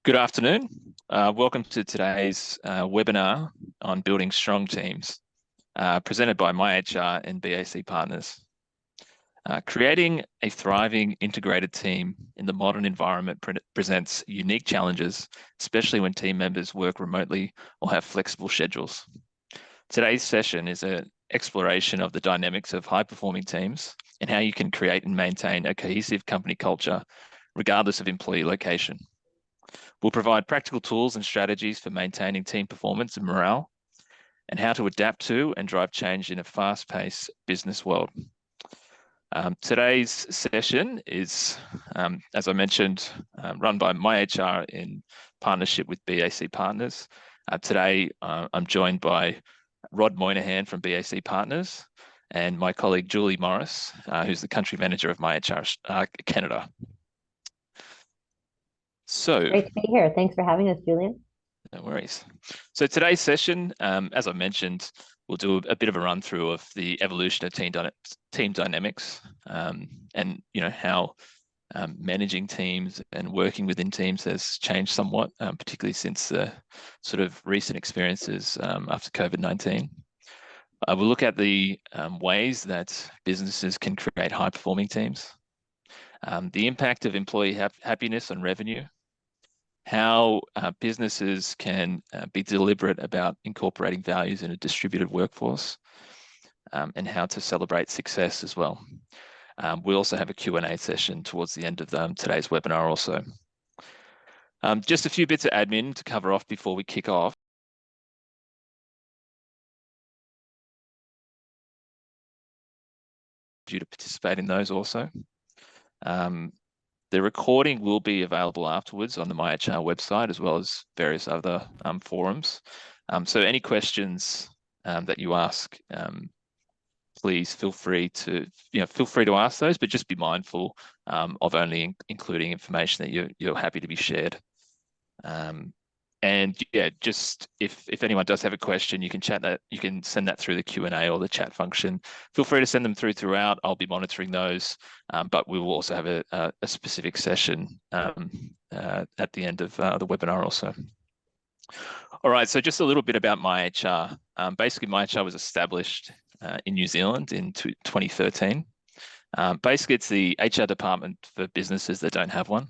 Good afternoon. Welcome to today's webinar on building strong teams, presented by MyHR and BAC Partners. Creating a thriving integrated team in the modern environment presents unique challenges, especially when team members work remotely or have flexible schedules. Today's session is an exploration of the dynamics of high-performing teams and how you can create and maintain a cohesive company culture, regardless of employee location. We'll provide practical tools and strategies for maintaining team performance and morale, and how to adapt to and drive change in a fast-paced business world. Today's session is, as I mentioned, run by MyHR in partnership with BAC Partners. Today, I'm joined by Rod Moynihan from BAC Partners and my colleague Julie Morris, who's the country manager of MyHR Canada. So, great to be here. Thanks for having us, Julian. No worries. So today's session, as I mentioned, we'll do a bit of a run through of the evolution of team dynamics, and how managing teams and working within teams has changed somewhat, particularly since the sort of recent experiences after COVID-19. We'll look at the ways that businesses can create high-performing teams, the impact of employee happiness on revenue, how businesses can be deliberate about incorporating values in a distributed workforce, and how to celebrate success as well. We also have a Q&A session towards the end of today's webinar also. Just a few bits of admin to cover off before we kick off. You to participate in those also. The recording will be available afterwards on the MyHR website, as well as various other forums. So any questions that you ask, please feel free to ask those, but just be mindful of only including information that you're happy to be shared. And yeah, just if anyone does have a question, you can send that through the Q&A or the chat function. Feel free to send them throughout. I'll be monitoring those, but we will also have a specific session at the end of the webinar also. All right, so just a little bit about MyHR. Basically, MyHR was established in New Zealand in 2013. Basically, it's the HR department for businesses that don't have one.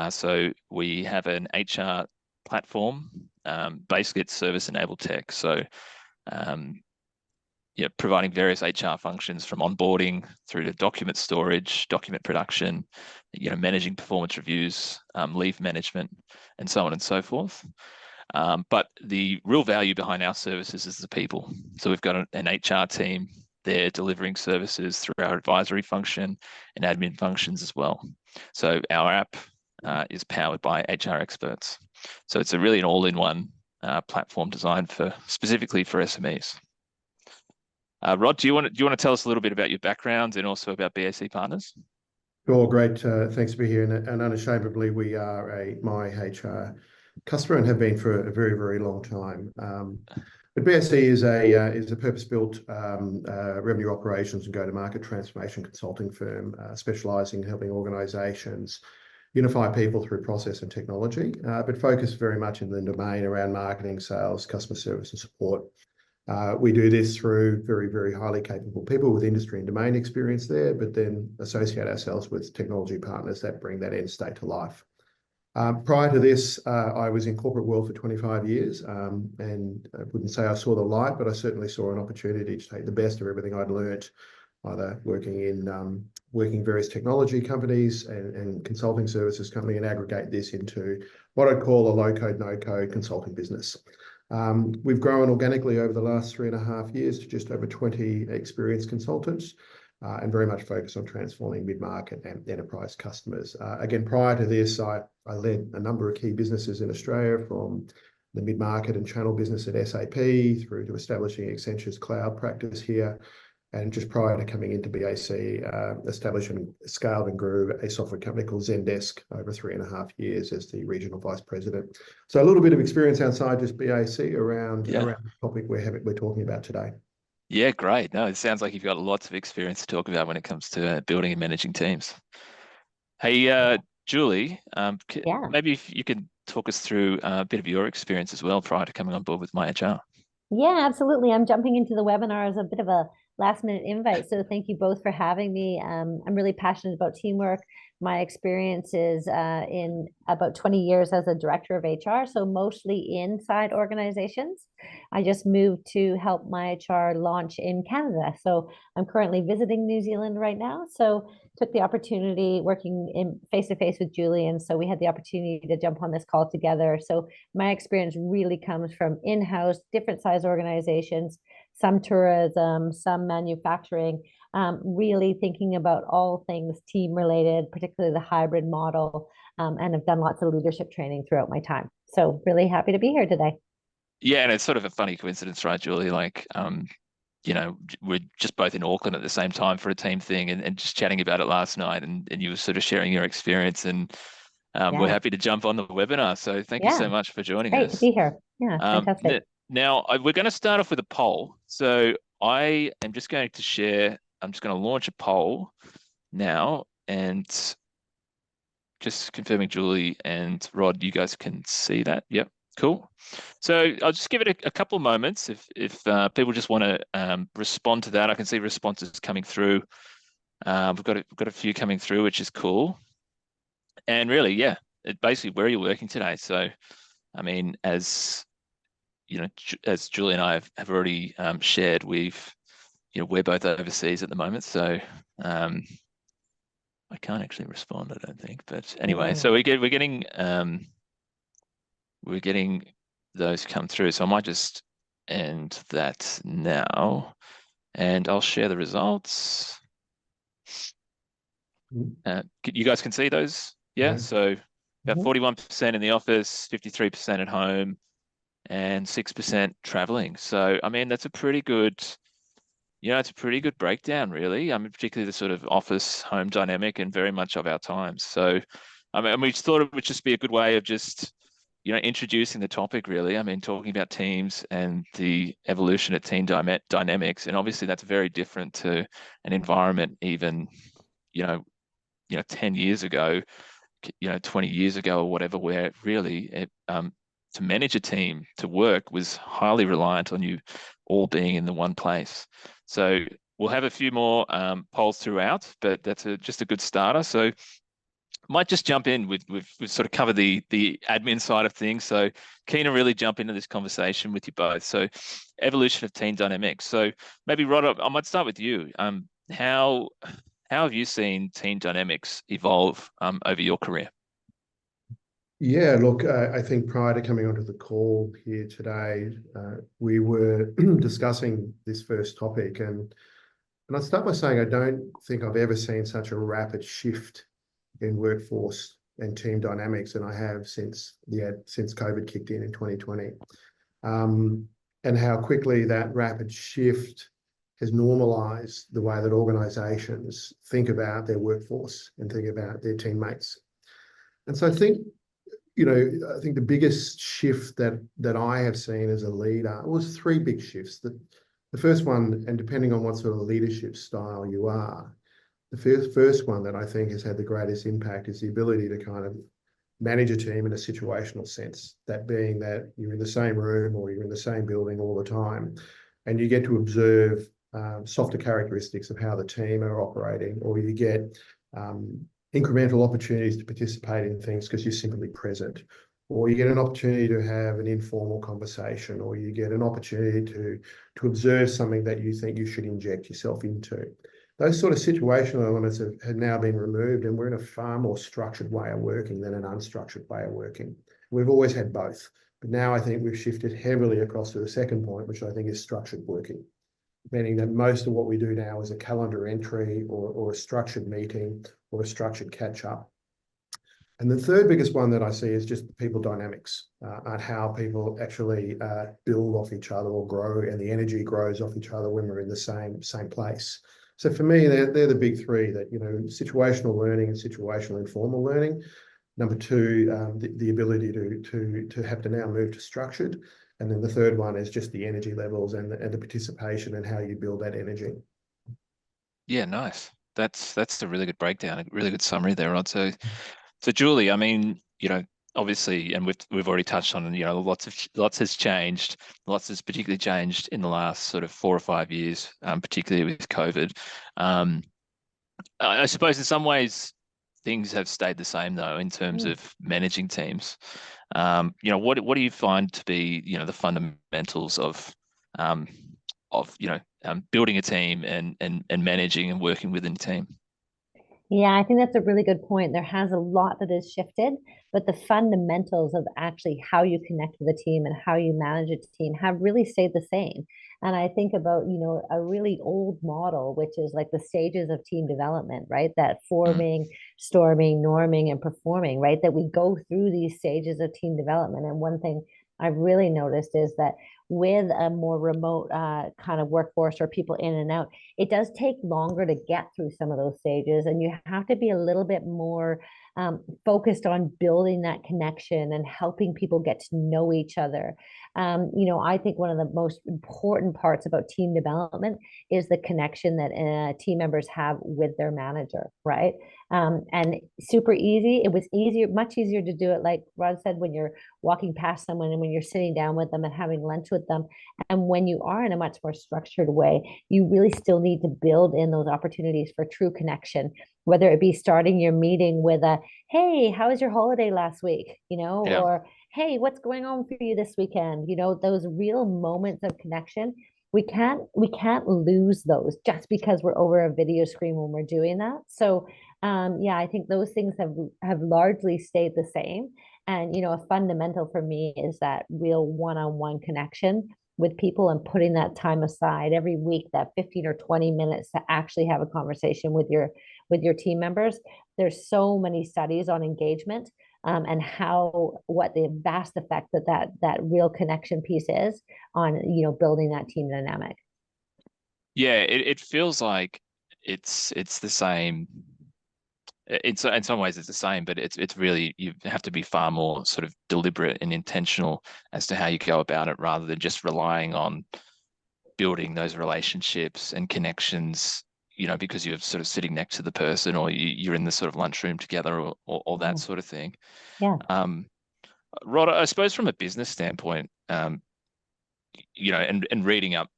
So we have an HR platform. Basically, it's service-enabled tech. So, providing various HR functions from onboarding through to document storage, document production, managing performance reviews, leave management, and so on and so forth. But the real value behind our services is the people. So we've got an HR team. They're delivering services through our advisory function and admin functions as well. So our app is powered by HR experts. So it's really an all-in-one platform designed specifically for SMEs. Rod, do you want to tell us a little bit about your background and also about BAC Partners? Sure, great. Thanks to be here. And unashamedly, we are a MyHR customer and have been for a very, very long time. But BAC is a purpose-built revenue operations and go-to-market transformation consulting firm, specialising in helping organisations unify people through process and technology, but focus very much in the domain around marketing, sales, customer service, and support. We do this through very, very highly capable people with industry and domain experience there, but then associate ourselves with technology partners that bring that end state to life. Prior to this, I was in corporate world for 25 years, and I wouldn't say I saw the light, but I certainly saw an opportunity to take the best of everything I'd learnt, either working in various technology companies and consulting services company, and aggregate this into what I'd call a low-code, no-code consulting business. We've grown organically over the last 3.5 years to just over 20 experienced consultants, and very much focused on transforming mid-market and enterprise customers. Again, prior to this, I led a number of key businesses in Australia, from the mid-market and channel business at SAP through to establishing Accenture's cloud practice here. And just prior to coming into BAC, established and scaled and grew a software company called Zendesk over 3.5 years as the regional vice president. So a little bit of experience outside just BAC around the topic we're talking about today. Yeah, great. No, it sounds like you've got lots of experience to talk about when it comes to building and managing teams. Hey, Julie, maybe if you could talk us through a bit of your experience as well prior to coming on board with MyHR. Yeah, absolutely. I'm jumping into the webinar as a bit of a last minute invite. So thank you both for having me. I'm really passionate about teamwork. My experience is in about 20 years as a director of HR, so mostly inside organizations. I just moved to help MyHR launch in Canada. So I'm currently visiting New Zealand right now. So took the opportunity working in face to face with Julian. So we had the opportunity to jump on this call together. So my experience really comes from in-house, different size organizations, some tourism, some manufacturing, really thinking about all things team related, particularly the hybrid model, and have done lots of leadership training throughout my time. So really happy to be here today. Yeah, and it's sort of a funny coincidence, right, Julie? Like, we're just both in Auckland at the same time for a team thing and just chatting about it last night, and you were sort of sharing your experience, and we're happy to jump on the webinar. So thank you so much for joining Great us. to be here. Yeah, fantastic. Now, we're going to start off with a poll. So I am just going to share, I'm just going to launch a poll now, and just confirming Julie and Rod, you guys can see that. Yep, cool. So I'll just give it a couple of moments. If people just want to respond to that, I can see responses coming through. We've got a few coming through, which is cool. And really, yeah, basically, where are you working today? So, I mean, as Julie and I have already shared, we're both overseas at the moment, so I can't actually respond, I don't think. But anyway, so we're getting those come through. So I might just end that now, and I'll share the results. You guys can see those, yeah? So about 41% in the office, 53% at home, and 6% traveling. So I mean, that's a pretty good. It's a pretty good breakdown, really. I mean, particularly the sort of office home dynamic and very much of our times. So, I mean, we thought it would just be a good way of just, introducing the topic, really. I mean, talking about teams and the evolution of team dynamics. And obviously that's very different to an environment even, 10 years ago, 20 years ago or whatever, where really to manage a team, to work, was highly reliant on you all being in the one place. So we'll have a few more polls throughout, but that's just a good starter. So might just jump in we've sort of covered the admin side of things. So keen to really jump into this conversation with you both. So evolution of team dynamics. So maybe Rod, I might start with you. How have you seen team dynamics evolve over your career? Yeah, look, I think prior to coming onto the call here today, we were discussing this first topic, and I'll start by saying I don't think I've ever seen such a rapid shift in workforce and team dynamics than I have since COVID kicked in 2020, and how quickly that rapid shift has normalised the way that organisations think about their workforce and think about their teammates. And so I think the biggest shift that I have seen as a leader was three big shifts. The first one, and depending on what sort of leadership style you are, the first one that I think has had the greatest impact is the ability to kind of manage a team in a situational sense. That being that you're in the same room or you're in the same building all the time, and you get to observe softer characteristics of how the team are operating, or you get incremental opportunities to participate in things because you're simply present, or you get an opportunity to have an informal conversation, or you get an opportunity to observe something that you think you should inject yourself into. Those sort of situational elements have now been removed, and we're in a far more structured way of working than an unstructured way of working. We've always had both, but now I think we've shifted heavily across to the second point, which I think is structured working, meaning that most of what we do now is a calendar entry or a structured meeting or a structured catch-up. And the third biggest one that I see is just people dynamics, and how people actually build off each other or grow, and the energy grows off each other when we're in the same place. So for me, they're the big three, that, situational learning and situational informal learning. Number two, the ability to have to now move to structured. And then the third one is just the energy levels and the participation and how you build that energy. Yeah, nice. That's a really good breakdown, a really good summary there, Rod. So Julie, I mean, obviously, and we've already touched on, lots has changed. Lots has particularly changed in the last sort of 4 or 5 years, particularly with COVID. I suppose in some ways things have stayed the same though in terms of managing teams. What do you find to be the fundamentals of building a team and managing and working within a team? Yeah, I think that's a really good point. There has a lot that has shifted, but the fundamentals of actually how you connect with a team and how you manage a team have really stayed the same. And I think about, a really old model, which is like the stages of team development, right? That forming, storming, norming, and performing, right? That we go through these stages of team development. And one thing I've really noticed is that with a more remote kind of workforce or people in and out, it does take longer to get through some of those stages, and you have to be a little bit more focused on building that connection and helping people get to know each other. I think one of the most important parts about team development is the connection that team members have with their manager, right? And super easy. It was easier, much easier to do it, like Rod said, when you're walking past someone and when you're sitting down with them and having lunch with them. And when you are in a much more structured way, you really still need to build in those opportunities for true connection, whether it be starting your meeting with a, hey, how was your holiday last week? Yeah. Or, hey, what's going on for you this weekend? Those real moments of connection. We can't lose those just because we're over a video screen when we're doing that. So yeah, I think those things have largely stayed the same. And a fundamental for me is that real one-on-one connection with people and putting that time aside every week, that 15 or 20 minutes to actually have a conversation with your team members. There's so many studies on engagement, and what the vast effect that real connection piece is on building that team dynamic. Yeah, it feels like it's the same. In some ways it's the same, but it's really, you have to be far more sort of deliberate and intentional as to how you go about it, rather than just relying on building those relationships and connections, because you're sort of sitting next to the person, or you're in the sort of lunchroom together, or that sort of thing. Yeah. Rod, I suppose from a business standpoint, and reading up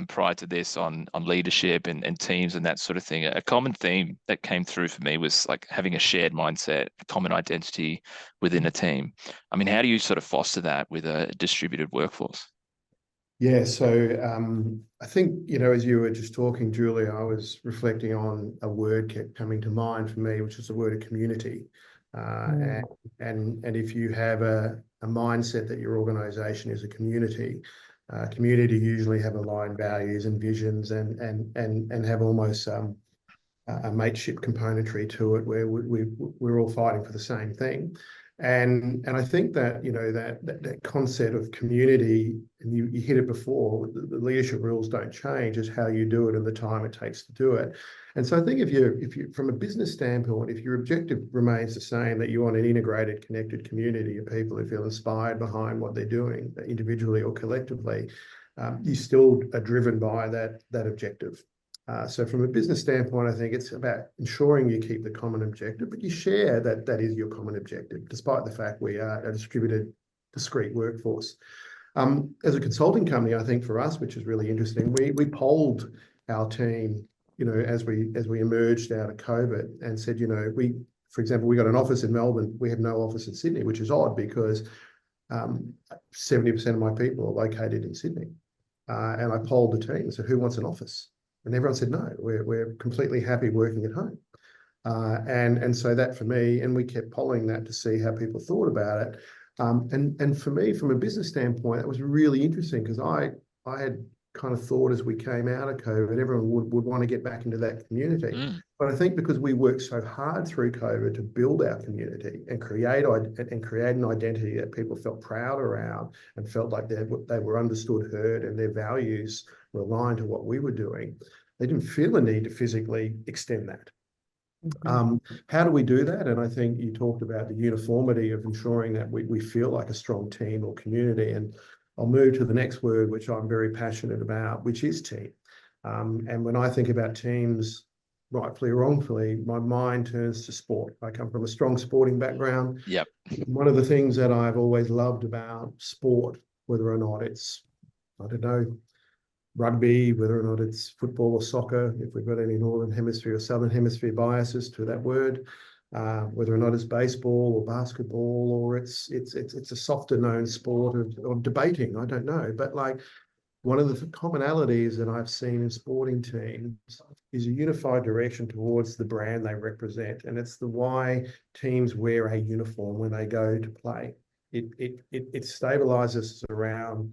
prior to this on leadership and teams and that sort of thing, a common theme that came through for me was like having a shared mindset, a common identity within a team. I mean, how do you sort of foster that with a distributed workforce? Yeah, so I think, as you were just talking, Julia, I was reflecting on a word kept coming to mind for me, which is the word of community. And if you have a mindset that your organization is a community, community usually have aligned values and visions and have almost a mateship componentry to it, where we're all fighting for the same thing. And I think that that concept of community, and you hit it before, the leadership rules don't change, it's how you do it and the time it takes to do it. And so I think if you from a business standpoint, if your objective remains the same, that you want an integrated, connected community of people who feel inspired behind what they're doing, individually or collectively, you still are driven by that objective. So from a business standpoint, I think it's about ensuring you keep the common objective, but you share that is your common objective, despite the fact we are a distributed, discrete workforce. As a consulting company, I think for us, which is really interesting, we polled our team, as we emerged out of COVID, and said, for example, we got an office in Melbourne. We have no office in Sydney, which is odd because 70% of my people are located in Sydney. And I polled the team and said, who wants an office? And everyone said, no, we're completely happy working at home. And so that for me, and we kept polling that to see how people thought about it. And for me, from a business standpoint, that was really interesting, because I had kind of thought as we came out of COVID, everyone would want to get back into that community. But I think because we worked so hard through COVID to build our community and create an identity that people felt proud around and felt like they were understood, heard, and their values were aligned to what we were doing, they didn't feel a need to physically extend that. How do we do that? And I think you talked about the uniformity of ensuring that we feel like a strong team or community. And I'll move to the next word, which I'm very passionate about, which is team. And when I think about teams, rightfully or wrongfully, my mind turns to sport. I come from a strong sporting background. Yep. One of the things that I've always loved about sport, whether or not it's, I don't know, rugby, whether or not it's football or soccer, if we've got any Northern Hemisphere or Southern Hemisphere biases to that word, whether or not it's baseball or basketball, or it's a softer known sport of debating, I don't know. But like, one of the commonalities that I've seen in sporting teams is a unified direction towards the brand they represent. And it's the why teams wear a uniform when they go to play. It stabilizes us around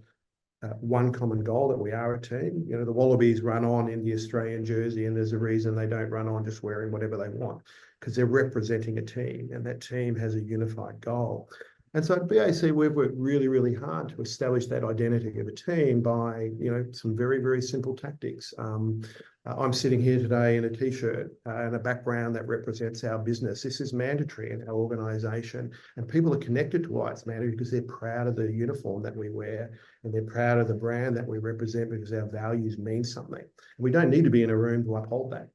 one common goal, that we are a team. You know, the Wallabies run on in the Australian jersey, and there's a reason they don't run on just wearing whatever they want, because they're representing a team, and that team has a unified goal. And so at BAC, we've worked really, really hard to establish that identity of a team by, you know, some very, very simple tactics. I'm sitting here today in a T-shirt and a background that represents our business. This is mandatory in our organisation, and people are connected to why it's mandatory, because they're proud of the uniform that we wear, and they're proud of the brand that we represent, because our values mean something. We don't need to be in a room to uphold that.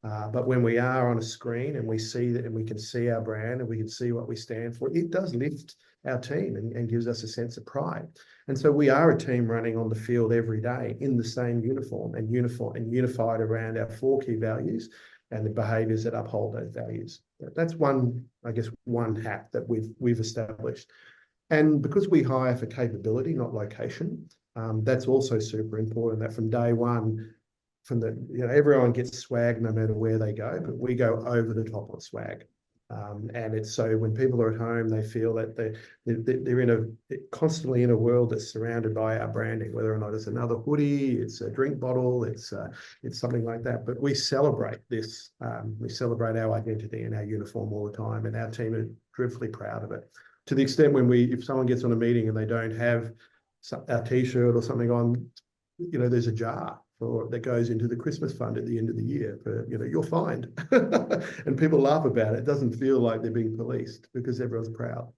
But when we are on a screen and we see that, and we can see our brand and we can see what we stand for, it does lift our team and gives us a sense of pride. And so we are a team running on the field every day in the same uniform and unified around our 4 key values and the behaviours that uphold those values. That's one, I guess, one hack that we've established. And because we hire for capability, not location, that's also super important, that from day one, everyone gets swag no matter where they go, but we go over the top on swag. And it's so when people are at home, they feel that they're constantly in a world that's surrounded by our branding, whether or not it's another hoodie, it's a drink bottle, it's something like that. But we celebrate this. We celebrate our identity and our uniform all the time, and our team are dreadfully proud of it. To the extent if someone gets on a meeting and they don't have our T-shirt or something on, you know, there's a jar that goes into the Christmas fund at the end of the year for, you know, you're fined. And people laugh about it. It doesn't feel like they're being policed, because everyone's proud.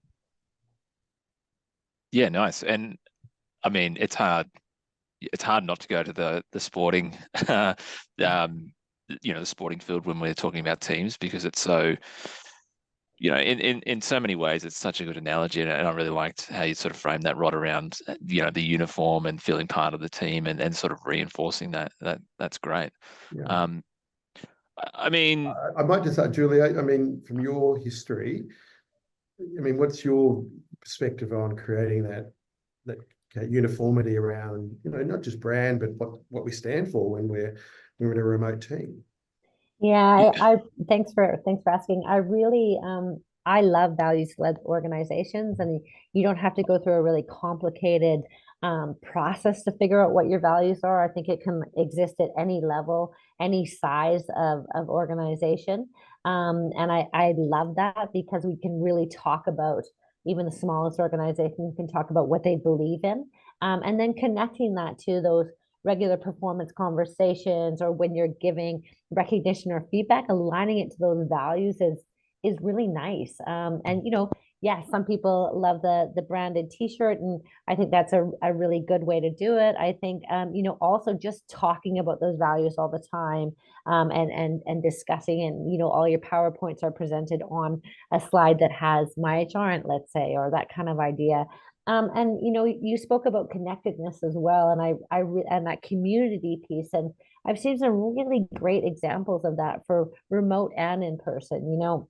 Yeah, nice. And I mean, it's hard not to go to the sporting the sporting field when we're talking about teams, because it's so, you know, in so many ways, it's such a good analogy, and I really liked how you sort of framed that, Rod, around, you know, the uniform and feeling part of the team, and sort of reinforcing that's great. Yeah. I mean, I might just say, Julia, I mean, from your history, I mean, what's your perspective on creating that uniformity around, you know, not just brand, but what we stand for when we're in a remote team? Yeah, I thanks for asking. I really I love values-led organizations, and you don't have to go through a really complicated process to figure out what your values are. I think it can exist at any level, any size of organization. And I love that, because we can really talk about, even the smallest organization can talk about what they believe in, and then connecting that to those regular performance conversations, or when you're giving recognition or feedback, aligning it to those values is really nice. And you know, yes, some people love the branded T-shirt, and I think that's a really good way to do it. I think you know, also just talking about those values all the time, and discussing, and you know, all your PowerPoints are presented on a slide that has my HR, let's say, or that kind of idea. And you know, you spoke about connectedness as well, and and that community piece, and I've seen some really great examples of that for remote and in person. You know,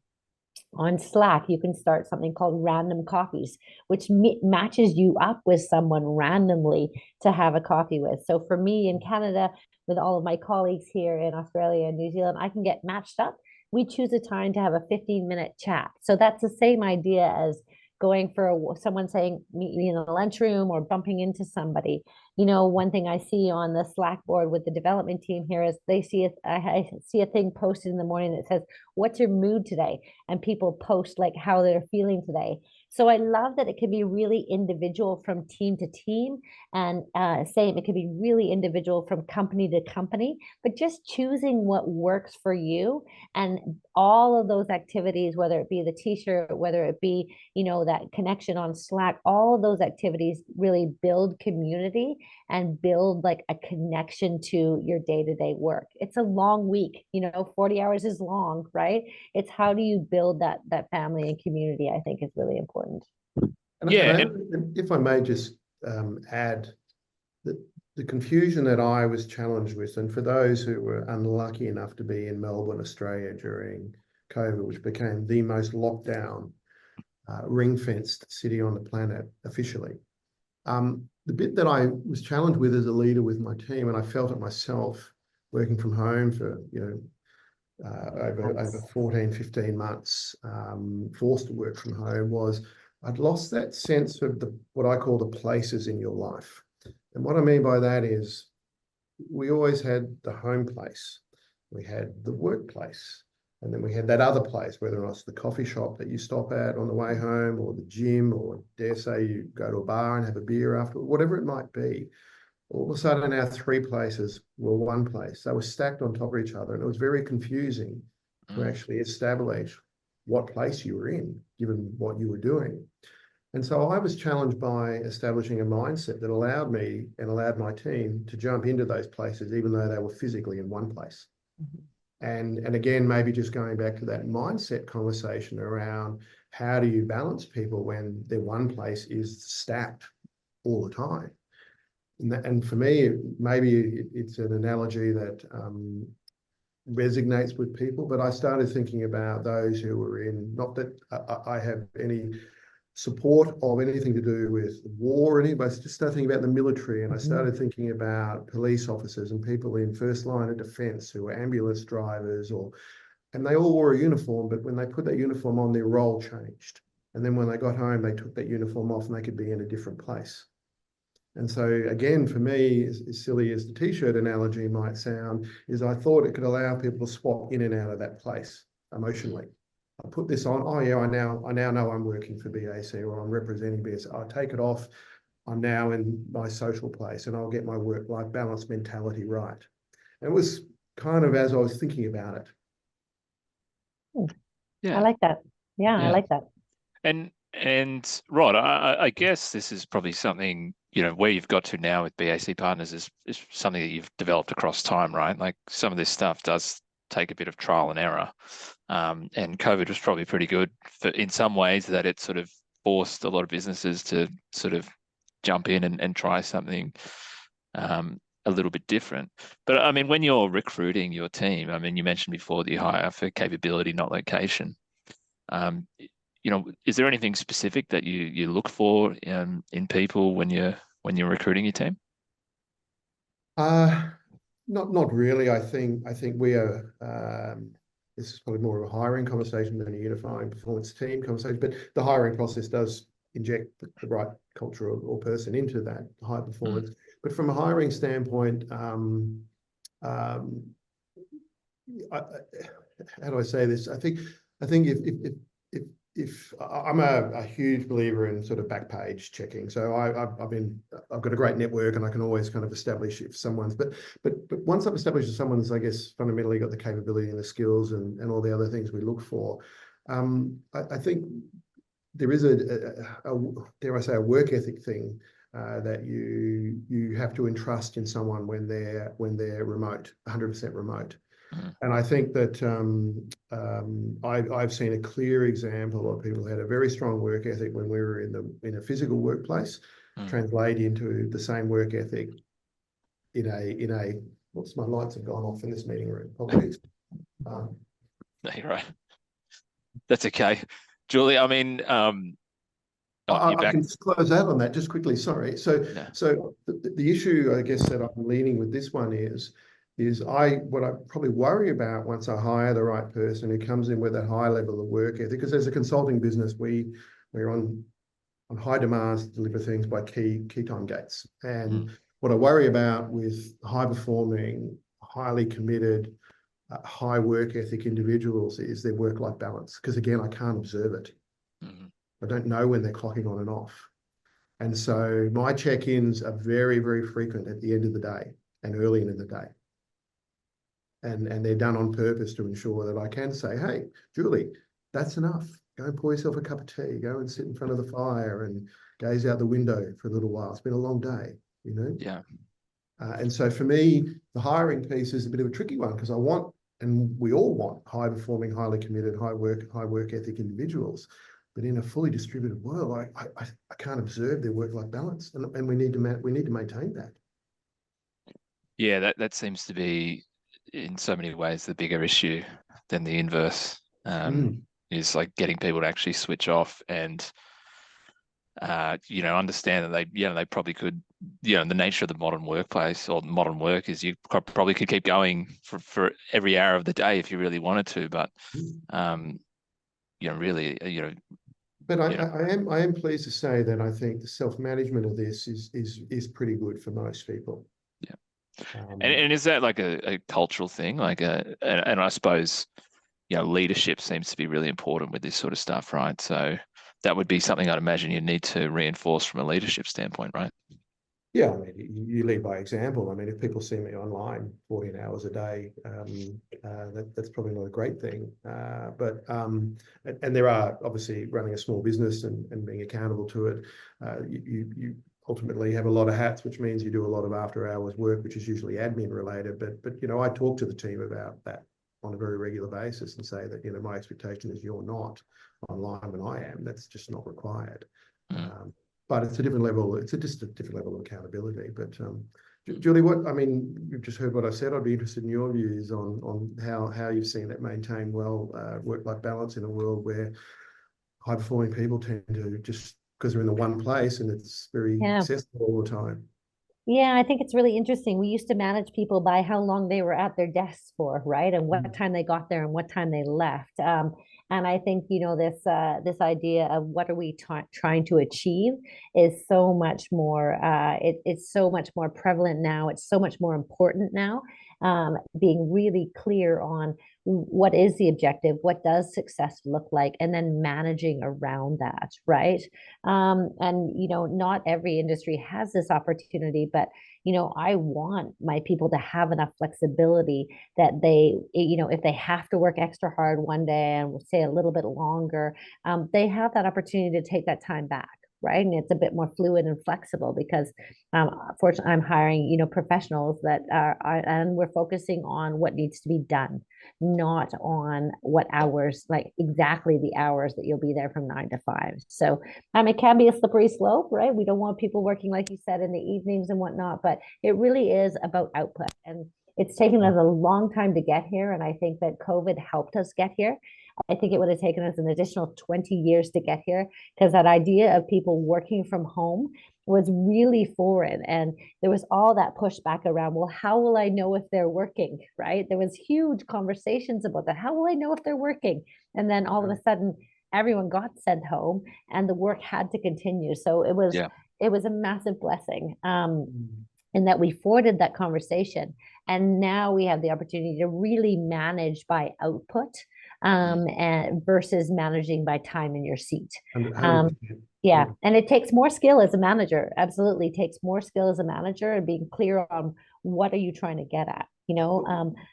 on Slack, you can start something called random coffees, which matches you up with someone randomly to have a coffee with. So for me in Canada, with all of my colleagues here in Australia and New Zealand, I can get matched up. We choose a time to have a 15-minute chat. So that's the same idea as going for someone saying, meet me in the lunchroom, or bumping into somebody. You know, one thing I see on the Slack board with the development team here is I see a thing posted in the morning that says, what's your mood today? And people post like how they're feeling today. So I love that it can be really individual from team to team, and same, it can be really individual from company to company, but just choosing what works for you. And all of those activities, whether it be the t-shirt, whether it be, that connection on Slack, all of those activities really build community and build like a connection to your day-to-day work. It's a long week, 40 hours is long, right? It's how do you build that family and community, I think is really important. And if I may just add that the confusion that I was challenged with, and for those who were unlucky enough to be in Melbourne, Australia during COVID, which became the most locked down, ring-fenced city on the planet officially. The bit that I was challenged with as a leader with my team, and I felt it myself working from home for, over 14, 15 months, forced to work from home, was I'd lost that sense of what I call the places in your life. And what I mean by that is we always had the home place, we had the workplace, and then we had that other place, whether it's the coffee shop that you stop at on the way home, or the gym, or dare say you go to a bar and have a beer after, whatever it might be. All of a sudden, our three places were one place. They were stacked on top of each other, and it was very confusing to actually establish what place you were in, given what you were doing. And so I was challenged by establishing a mindset that allowed me and allowed my team to jump into those places, even though they were physically in one place. And again, maybe just going back to that mindset conversation around how do you balance people when their one place is stacked all the time. And for me, maybe it's an analogy that resonates with people, but I started thinking about those who were in, not that I have any support of anything to do with war or anything, but I just started thinking about the military, and I started thinking about police officers and people in first line of defense who were ambulance drivers, and they all wore a uniform, but when they put that uniform on, their role changed. And then when they got home, they took that uniform off and they could be in a different place. And so again, for me, as silly as the t-shirt analogy might sound, is I thought it could allow people to swap in and out of that place emotionally. I put this on, oh yeah, I now know I'm working for BAC or I'm representing BAC. I take it off, I'm now in my social place and I'll get my work-life balance mentality right. And it was kind of as I was thinking about it. Yeah. I like that. Yeah, I like that. And Rod, I guess this is probably something, where you've got to now with BAC Partners is something that you've developed across time, right? Like some of this stuff does take a bit of trial and error. And COVID was probably pretty good in some ways, that it sort of forced a lot of businesses to sort of jump in and try something a little bit different. But I mean, when you're recruiting your team, I mean, you mentioned before that you hire for capability, not location. Is there anything specific that you look for in people when you're recruiting your team? Not really. I think we are. This is probably more of a hiring conversation than a unifying performance team conversation. But the hiring process does inject the right culture or person into that high performance. But from a hiring standpoint, how do I say this? I think if I'm a huge believer in sort of back page checking, so I've got a great network and I can always kind of establish if someone's, but once I've established that someone's, I guess, fundamentally got the capability and the skills and all the other things we look for, I think there is dare I say, a work ethic thing that you have to entrust in someone when they're remote, 100% remote. And I think that I've seen a clear example of people who had a very strong work ethic when we were in a physical workplace, translate into the same work ethic in a what's my lights have gone off in this meeting room. Apologies. No, you're right. That's okay, Julie. I mean, I can just close out on that just quickly. Sorry. So the issue, I guess, that I'm leaning with this one is what I probably worry about once I hire the right person who comes in with a high level of work ethic, because as a consulting business, we're on high demands to deliver things by key time gates. And what I worry about with high performing, highly committed, high work ethic individuals is their work-life balance. Because again, I can't observe it. I don't know when they're clocking on and off. And so my check-ins are very, very frequent at the end of the day and early in the day. And they're done on purpose to ensure that I can say, hey, Julie, that's enough. Go and pour yourself a cup of tea. Go and sit in front of the fire and gaze out the window for a little while. It's been a long day, you know? Yeah. And so for me, the hiring piece is a bit of a tricky one because I want, and we all want, high-performing, highly committed, high work ethic individuals. But in a fully distributed world, I can't observe their work-life balance, and we need to maintain that. Yeah, that seems to be in so many ways the bigger issue than the inverse. Is like getting people to actually switch off and understand that they probably could, the nature of the modern workplace or modern work is you probably could keep going for every hour of the day if you really wanted to, but really, But I am pleased to say that I think the self-management of this is pretty good for most people. Yeah. And is that like a cultural thing? And I suppose, leadership seems to be really important with this sort of stuff, right? So that would be something I'd imagine you need to reinforce from a leadership standpoint, right? Yeah, I mean, you lead by example. I mean, if people see me online 14 hours a day, that's probably not a great thing. And there are obviously running a small business and being accountable to it. You ultimately have a lot of hats, which means you do a lot of after hours work, which is usually admin related. But I talk to the team about that on a very regular basis and say that, my expectation is you're not online when I am. That's just not required. But it's a different level. It's just a different level of accountability. But Julie, you've just heard what I said. I'd be interested in your views on how you've seen that maintain work-life balance in a world where high-performing people tend to, just because they're in the one place and it's very accessible all the time. Yeah, I think it's really interesting. We used to manage people by how long they were at their desks for, right? And what time they got there and what time they left. And I think, this idea of what are we trying to achieve is so much more, it's so much more prevalent now. It's so much more important now, being really clear on what is the objective, what does success look like, and then managing around that, right? Not every industry has this opportunity, but I want my people to have enough flexibility that they, if they have to work extra hard one day and we'll say a little bit longer, they have that opportunity to take that time back. Right. And it's a bit more fluid and flexible because fortunately I'm hiring, professionals that and we're focusing on what needs to be done, not on what hours, like exactly the hours that you'll be there from 9 to 5. So it can be a slippery slope, right? We don't want people working, like you said, in the evenings and whatnot, but it really is about output. And it's taken us a long time to get here. And I think that COVID helped us get here. I think it would have taken us an additional 20 years to get here because that idea of people working from home was really foreign. And there was all that pushback around, well, how will I know if they're working, right? There was huge conversations about that. How will I know if they're working? And then all of a sudden, everyone got sent home and the work had to continue. So it was a massive blessing. And that we forwarded that conversation. And now we have the opportunity to really manage by output and versus managing by time in your seat. And it takes more skill as a manager. Absolutely takes more skill as a manager and being clear on what are you trying to get at.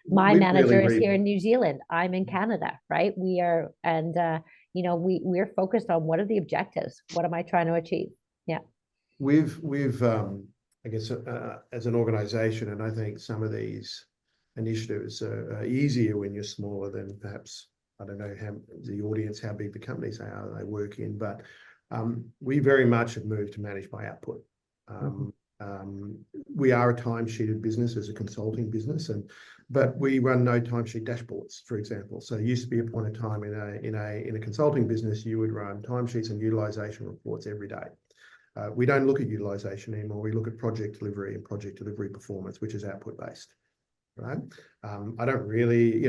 My manager is here in New Zealand. I'm in Canada, right? We are, and we're focused on what are the objectives? What am I trying to achieve? Yeah. We've I guess as an organization, and I think some of these initiatives are easier when you're smaller than perhaps, I don't know how the audience, how big the companies are they work in, but we very much have moved to manage by output. We are a timesheeted business as a consulting business, but we run no timesheet dashboards, for example. So it used to be a point of time in a consulting business, you would run timesheets and utilization reports every day. We don't look at utilization anymore. We look at project delivery and project delivery performance, which is output based, right? I don't really,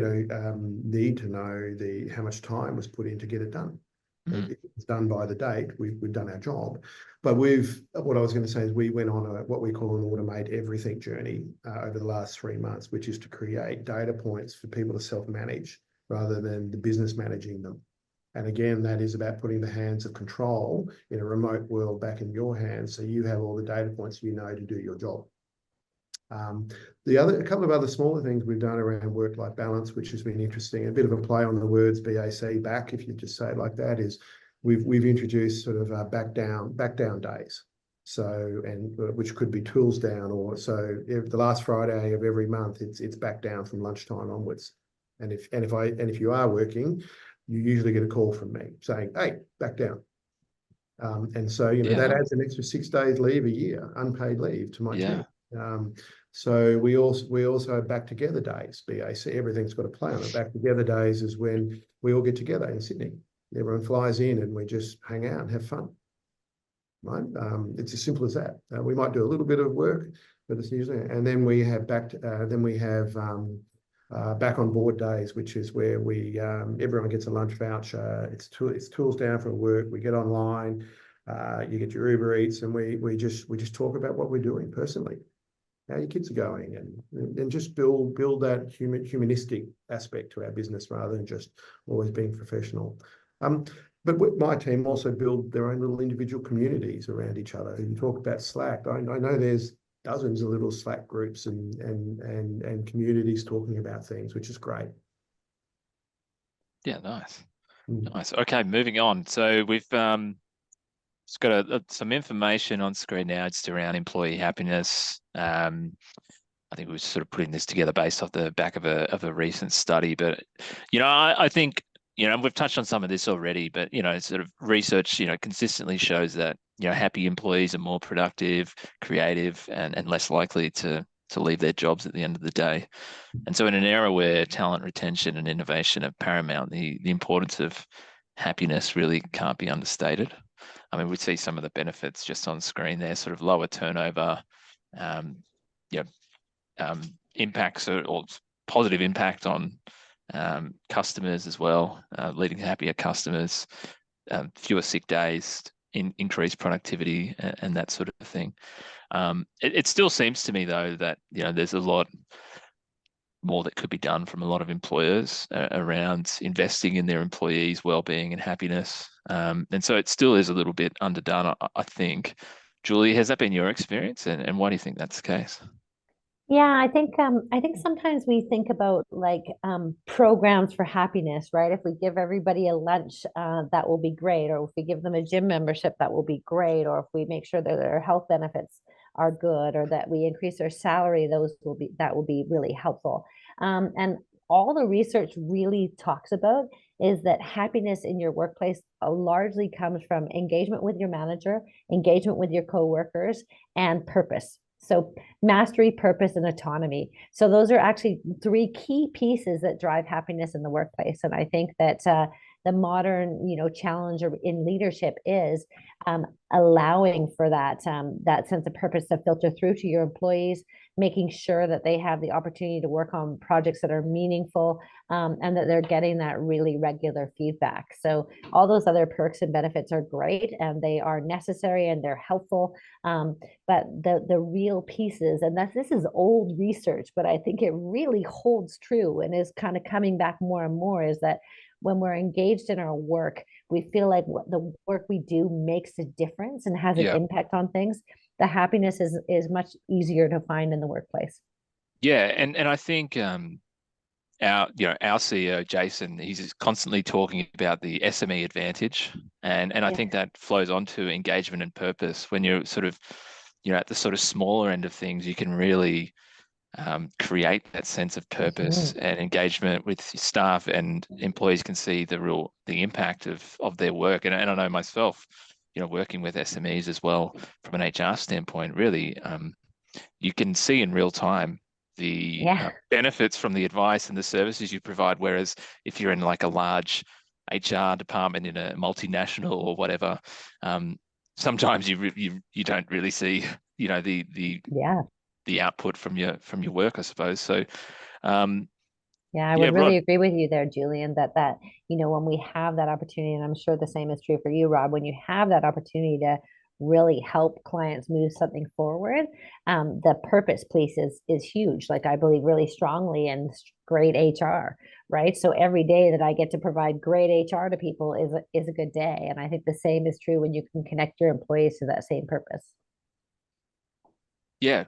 need to know how much time was put in to get it done. If it's done by the date, we've done our job. But what I was going to say is we went on what we call an automate everything journey over the last 3 months, which is to create data points for people to self-manage rather than the business managing them. And again, that is about putting the hands of control in a remote world back in your hands, so you have all the data points you know to do your job. A couple of other smaller things we've done around work-life balance, which has been interesting, a bit of a play on the words BAC back, if you just say it like that, is we've introduced sort of back down days. So, and which could be tools down, or so if the last Friday of every month, it's back down from lunchtime onwards. And if you are working, you usually get a call from me saying, "Hey, back down." And so, you know, that adds an extra 6 days leave a year, unpaid leave to my team. So we also have back together days, BAC. Everything's got a play on it. Back together days is when we all get together in Sydney. Everyone flies in and we just hang out and have fun. Right? It's as simple as that. We might do a little bit of work, but it's usually, and then we have back on board days, which is where we everyone gets a lunch voucher. It's tools down for work. We get online. You get your Uber Eats, and we just talk about what we're doing personally, how your kids are going, and just build that humanistic aspect to our business rather than just always being professional. But my team also build their own little individual communities around each other. You talk about Slack. I know there's dozens of little Slack groups and communities talking about things, which is great. Yeah, nice. Nice. Okay, moving on. So we've just got some information on screen now just around employee happiness. I think we were sort of putting this together based off the back of a recent study. But, you know, I think, you know, we've touched on some of this already, but, you know, sort of research, you know, consistently shows that, you know, happy employees are more productive, creative, and less likely to leave their jobs at the end of the day. And so in an era where talent retention and innovation are paramount, the importance of happiness really can't be understated. I mean, we see some of the benefits just on screen there, sort of lower turnover, impacts or positive impact on customers as well, leading to happier customers, fewer sick days, increased productivity, and that sort of thing. It still seems to me, though, that, you know, there's a lot more that could be done from a lot of employers around investing in their employees' well-being and happiness. And so it still is a little bit underdone, I think. Julie, has that been your experience, and why do you think that's the case? Yeah, I think sometimes we think about like programs for happiness, right? If we give everybody a lunch, that will be great, or if we give them a gym membership, that will be great, or if we make sure that their health benefits are good, or that we increase their salary, that will be really helpful. And all the research really talks about is that happiness in your workplace largely comes from engagement with your manager, engagement with your coworkers, and purpose. So mastery, purpose, and autonomy. So those are actually 3 key pieces that drive happiness in the workplace. And I think that the modern, you know, challenge in leadership is allowing for that sense of purpose to filter through to your employees, making sure that they have the opportunity to work on projects that are meaningful, and that they're getting that really regular feedback. So all those other perks and benefits are great, and they are necessary and they're helpful. But the real pieces, and this is old research, but I think it really holds true and is kind of coming back more and more, is that when we're engaged in our work, we feel like the work we do makes a difference and has an impact on things. The happiness is much easier to find in the workplace. Yeah, and I think our CEO Jason, he's constantly talking about the SME advantage, and I think that flows on to engagement and purpose. When you're sort of, you know, at the sort of smaller end of things, you can really create that sense of purpose and engagement with staff, and employees can see the impact of their work. And I know myself, you know, working with SMEs as well from an HR standpoint, really, you can see in real time the benefits from the advice and the services you provide. Whereas if you're in like a large HR department in a multinational or whatever, sometimes you don't really see, you know, the output from your work, I suppose. So I would really agree with you there, Julian, that you know, when we have that opportunity, and I'm sure the same is true for you, Rob, when you have that opportunity to really help clients move something forward. The purpose piece is huge. Like I believe really strongly in great HR, right? So every day that I get to provide great HR to people is a good day. And I think the same is true when you can connect your employees to that same purpose. Yeah.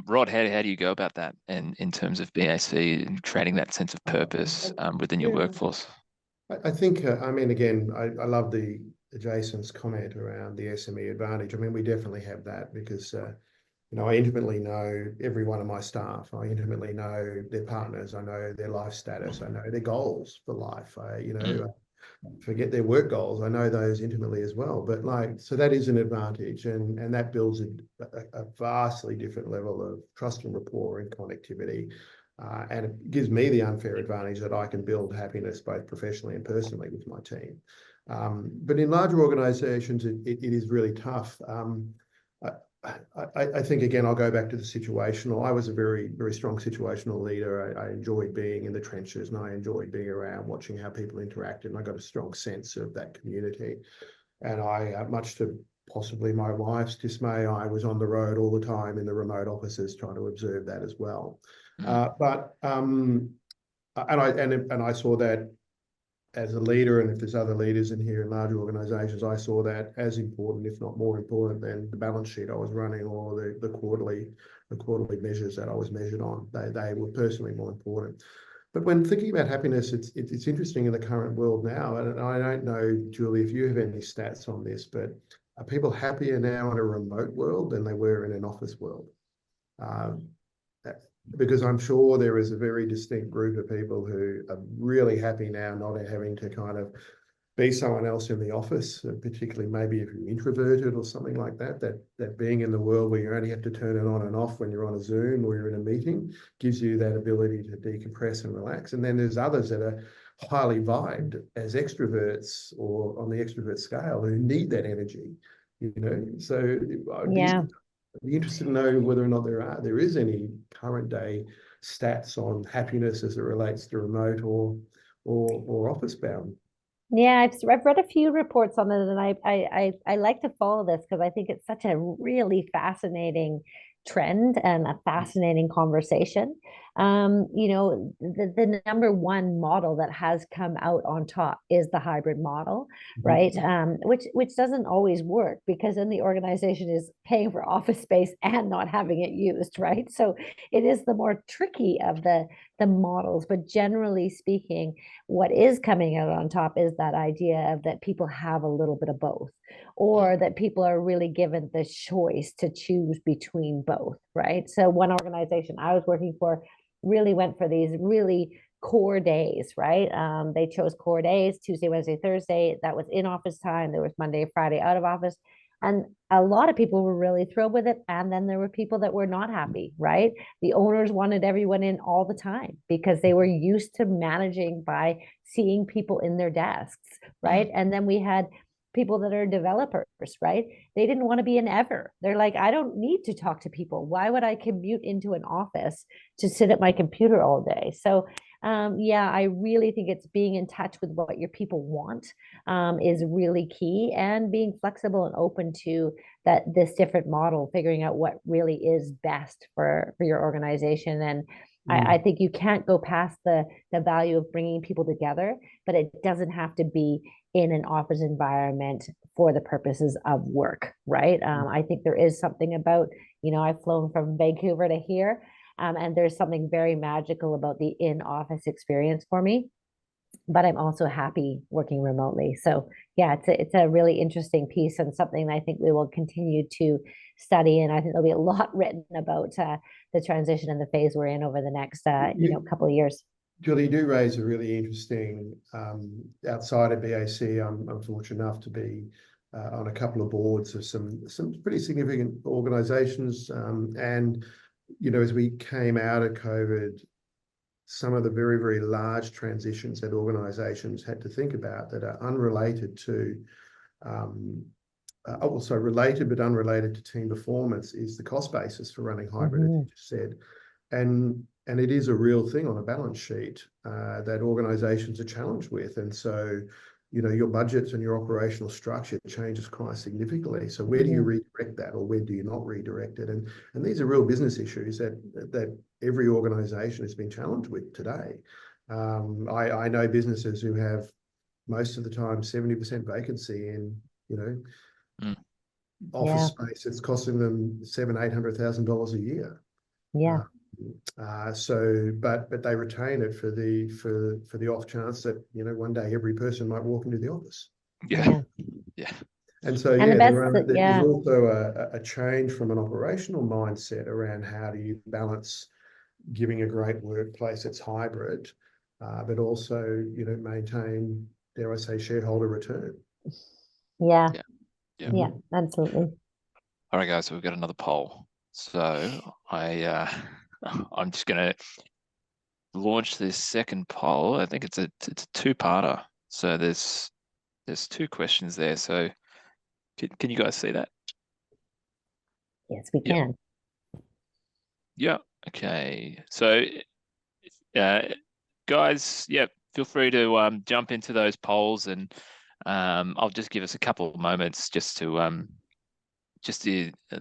Rod, how do you go about that in terms of BAC and creating that sense of purpose within your workforce? I think, I mean, again, I love the Jason's comment around the SME advantage. I mean, we definitely have that because, you know, I intimately know every one of my staff. I intimately know their partners. I know their life status. I know their goals for life. Forget their work goals. I know those intimately as well. But like, so that is an advantage, and that builds a vastly different level of trust and rapport and connectivity. And it gives me the unfair advantage that I can build happiness both professionally and personally with my team. But in larger organizations, it is really tough. I think, again, I'll go back to the situational. I was a very, very strong situational leader. I enjoyed being in the trenches, and I enjoyed being around watching how people interacted. And I got a strong sense of that community. And I, much to possibly my wife's dismay, I was on the road all the time in the remote offices trying to observe that as well. And I saw that as a leader, and if there's other leaders in here in larger organizations, I saw that as important, if not more important, than the balance sheet I was running or the quarterly measures that I was measured on. They were personally more important. But when thinking about happiness, it's interesting in the current world now, and I don't know, Julie, if you have any stats on this, but are people happier now in a remote world than they were in an office world? Because I'm sure there is a very distinct group of people who are really happy now not having to kind of be someone else in the office, particularly maybe if you're introverted or something like that, that being in the world where you only have to turn it on and off when you're on a Zoom or you're in a meeting gives you that ability to decompress and relax. And then there's others that are highly vibed as extroverts or on the extrovert scale who need that energy, you know. So Yeah. I'd be interested to know whether or not there is any current day stats on happiness as it relates to remote or office bound. Yeah, I've read a few reports on it, and I like to follow this because I think it's such a really fascinating trend and a fascinating conversation. You know, the number one model that has come out on top is the hybrid model, right? Which doesn't always work because then the organization is paying for office space and not having it used, right? So it is the more tricky of the models, but generally speaking, what is coming out on top is that idea of that people have a little bit of both, or that people are really given the choice to choose between both, right? So one organization I was working for really went for these really core days, right? They chose core days, Tuesday, Wednesday, Thursday. That was in office time. There was Monday, Friday out of office. And a lot of people were really thrilled with it. And then there were people that were not happy, right? The owners wanted everyone in all the time because they were used to managing by seeing people in their desks, right? And then we had people that are developers, right? They didn't want to be in ever. They're like, I don't need to talk to people. Why would I commute into an office to sit at my computer all day? So yeah, I really think it's being in touch with what your people want is really key, and being flexible and open to this different model, figuring out what really is best for your organization. And I think you can't go past the value of bringing people together, but it doesn't have to be in an office environment for the purposes of work, right? I think there is something about, you know, I've flown from Vancouver to here, and there's something very magical about the in-office experience for me. But I'm also happy working remotely. So yeah, it's a really interesting piece and something I think we will continue to study. And I think there'll be a lot written about the transition and the phase we're in over the next couple of years. Julie, you do raise a really interesting, outside of BAC, I'm fortunate enough to be on a couple of boards of some pretty significant organizations. And, you know, as we came out of COVID, some of the very, very large transitions that organizations had to think about that are unrelated to, also related but unrelated to team performance is the cost basis for running hybrid, as you just said. And it is a real thing on a balance sheet that organizations are challenged with. And so, your budgets and your operational structure changes quite significantly. So where do you redirect that, or where do you not redirect it? And these are real business issues that every organization has been challenged with today. I know businesses who have most of the time 70% vacancy in, office space. It's costing them $700,000-800,000 a year. Yeah. But they retain it for the off chance that one day every person might walk into the office. Yeah. And so there's also a change from an operational mindset around how do you balance giving a great workplace that's hybrid, but also maintain, dare I say, shareholder return. Yeah, absolutely. All right, guys, so we've got another poll. So I'm just going to launch this second poll. I think it's a two-parter. So there's two questions there. So can you guys see that? Yes, we can. Yeah. Okay. So guys, feel free to jump into those polls, and I'll just give us a couple of moments just to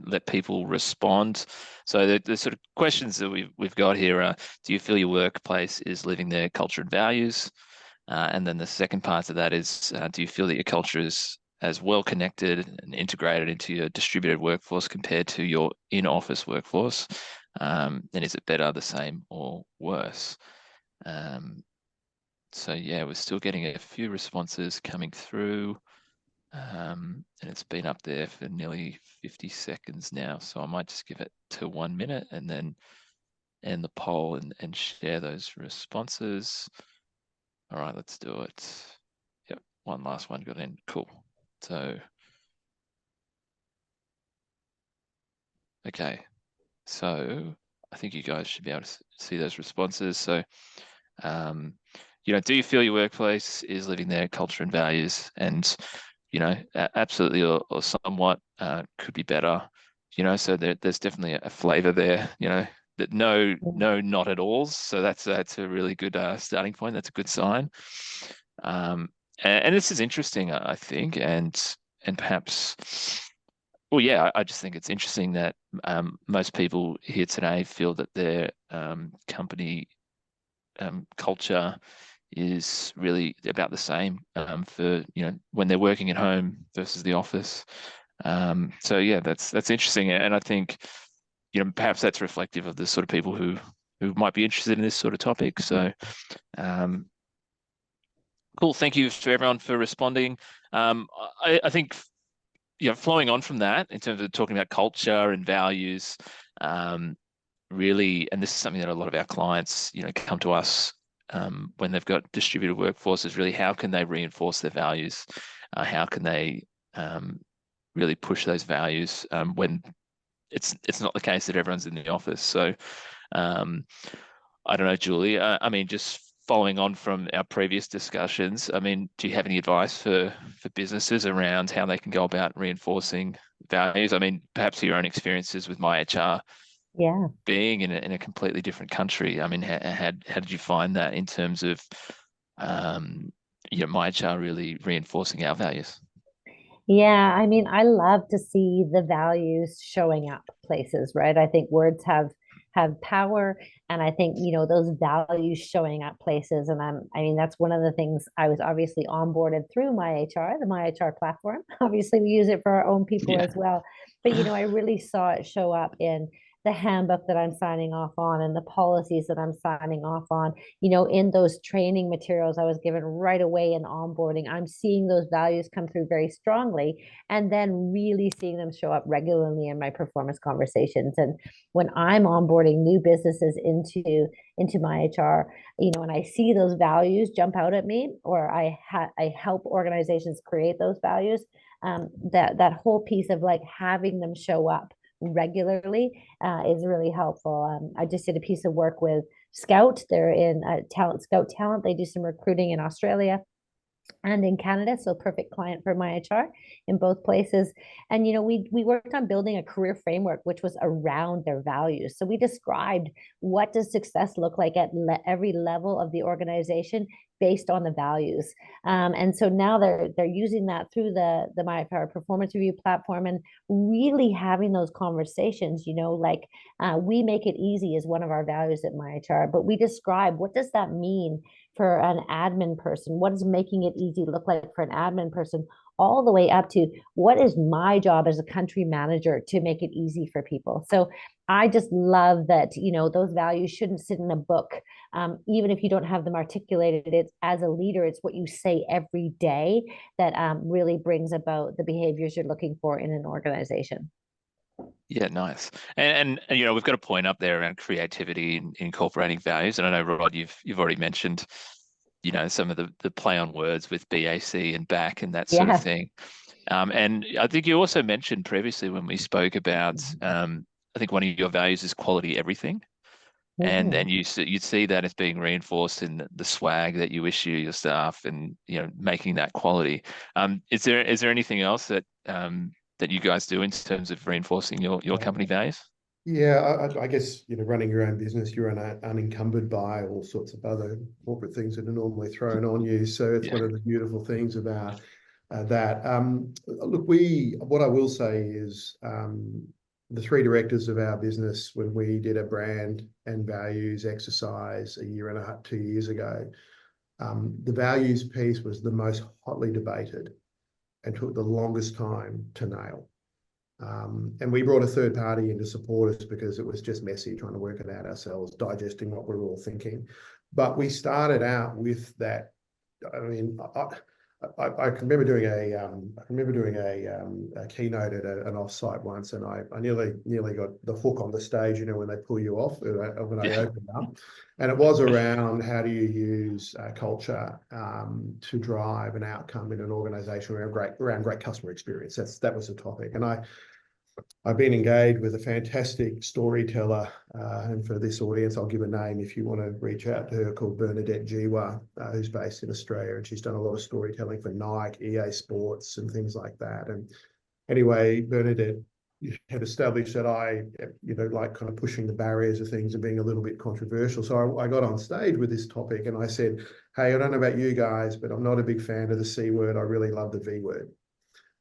let people respond. So the sort of questions that we've got here are: do you feel your workplace is living their culture and values? And then the second part of that is, do you feel that your culture is as well connected and integrated into your distributed workforce compared to your in-office workforce? And is it better, the same, or worse? So yeah, we're still getting a few responses coming through. And it's been up there for nearly 50 seconds now. So I might just give it to 1 minute and then end the poll and share those responses. All right, let's do it. Yep, one last one got in. Cool. So, okay. So I think you guys should be able to see those responses. So, do you feel your workplace is living their culture and values? And absolutely, or somewhat, could be better. So there's definitely a flavor there. That no, not at all. So that's a really good starting point. That's a good sign. And this is interesting, I think, and perhaps. Well, yeah, I just think it's interesting that most people here today feel that their company culture is really about the same for when they're working at home versus the office. So yeah, that's interesting, and I think perhaps that's reflective of the sort of people who might be interested in this sort of topic. So cool. Thank you to everyone for responding. I think flowing on from that in terms of talking about culture and values, really, and this is something that a lot of our clients come to us when they've got distributed workforces, really, how can they reinforce their values? How can they really push those values when it's not the case that everyone's in the office? So I don't know, Julie, I mean, just following on from our previous discussions, I mean, do you have any advice for businesses around how they can go about reinforcing values? I mean, perhaps your own experiences with MyHR being in a completely different country. I mean, how did you find that in terms of MyHR really reinforcing our values? Yeah, I mean, I love to see the values showing up places, right? I think words have power, and I think those values showing up places. And I mean, that's one of the things. I was obviously onboarded through MyHR, the MyHR platform. Obviously, we use it for our own people as well. But I really saw it show up in the handbook that I'm signing off on and the policies that I'm signing off on, in those training materials I was given right away in onboarding. I'm seeing those values come through very strongly, and then really seeing them show up regularly in my performance conversations. And when I'm onboarding new businesses into MyHR, and I see those values jump out at me, or I help organizations create those values, that whole piece of like having them show up regularly is really helpful. I just did a piece of work with Scout. They're in Scout Talent. They do some recruiting in Australia. and in Canada, so perfect client for my HR in both places. And we worked on building a career framework which was around their values. So we described what does success look like at every level of the organization based on the values. And so now they're using that through the MyHR performance review platform and really having those conversations. Like we make it easy is one of our values at MyHR, but we describe what does that mean for an admin person? What does making it easy look like for an admin person? All the way up to what is my job as a country manager to make it easy for people. So I just love that, those values shouldn't sit in a book. Even if you don't have them articulated, it's as a leader, it's what you say every day that really brings about the behaviors you're looking for in an organization. Yeah, nice. And we've got a point up there around creativity in incorporating values. And I know, Rod, you've already mentioned, some of the play on words with BAC and back and that sort of thing. And I think you also mentioned previously when we spoke about, I think one of your values is quality everything. And you'd see that as being reinforced in the swag that you issue your staff and, making that quality. Is there anything else that you guys do in terms of reinforcing your company values? Yeah, I guess, running your own business, you're unencumbered by all sorts of other corporate things that are normally thrown on you. So it's one of the beautiful things about that. Look, what I will say is the three directors of our business, when we did a brand and values exercise a year and a half, 2 years ago, the values piece was the most hotly debated and took the longest time to nail. And we brought a third party in to support us because it was just messy trying to work it out ourselves, digesting what we were all thinking. But we started out with that. I mean, I can remember doing a keynote at an offsite once, and I nearly got the hook on the stage. When they pull you off when I opened up, and it was around how do you use culture to drive an outcome in an organisation around great customer experience. That was the topic, and I've been engaged with a fantastic storyteller, and for this audience, I'll give a name if you want to reach out to her, called Bernadette Jiwa, who's based in Australia, and she's done a lot of storytelling for Nike, EA Sports, and things like that. And anyway, Bernadette had established that I, like kind of pushing the barriers of things and being a little bit controversial. So I got on stage with this topic and I said, hey, I don't know about you guys, but I'm not a big fan of the C word. I really love the V word.